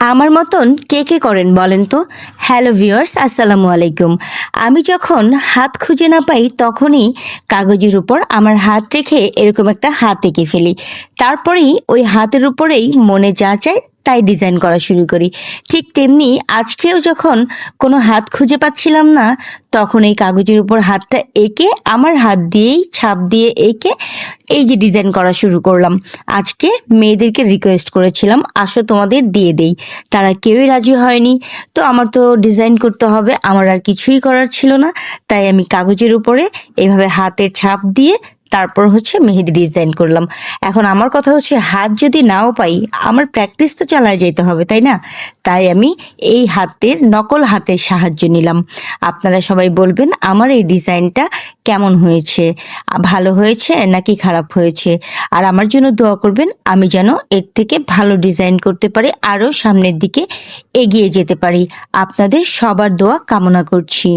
আমার মতন কে কে করেন বলেন তো। হ্যালো ভিউয়ার্স, আসসালামু আলাইকুম। আমি যখন হাত খুঁজে না পাই তখনই কাগজের উপর আমার হাত রেখে এরকম একটা হাত এঁকে ফেলি। তারপরেই ওই হাতের উপরেই মনে যা চায় তাই ডিজাইন করা শুরু করি। ঠিক তেমনি আজকেও যখন কোনো হাত খুঁজে পাচ্ছিলাম না, তখন এই কাগজের উপর হাতটা এঁকে আমার হাত দিয়েই ছাপ দিয়ে এঁকে এই যে ডিজাইন করা শুরু করলাম। আজকে মেয়েদেরকে রিকোয়েস্ট করেছিলাম, আসো তোমাদের দিয়ে দেই। তারা কেউই রাজি হয়নি। তো আমার তো ডিজাইন করতে হবে, আমার আর কিছুই করার ছিল না। তাই আমি কাগজের উপরে এভাবে হাতের ছাপ দিয়ে তারপর মেহেদি ডিজাইন করলাম। এখন আমার কথা হচ্ছে, হাত যদি নাও পাই, আমার প্র্যাকটিস তো চালায় যেতে হবে, তাই না? তাই আমি এই হাতের নকল হাতের সাহায্য নিলাম। আপনারা সবাই বলবেন আমার এই ডিজাইনটা কেমন হয়েছে, ভালো হয়েছে নাকি খারাপ হয়েছে। আর আমার জন্য দোয়া করবেন, আমি যেন এর থেকে ভালো ডিজাইন করতে পারি, আরও সামনের দিকে এগিয়ে যেতে পারি। আপনাদের সবার দোয়া কামনা করছি।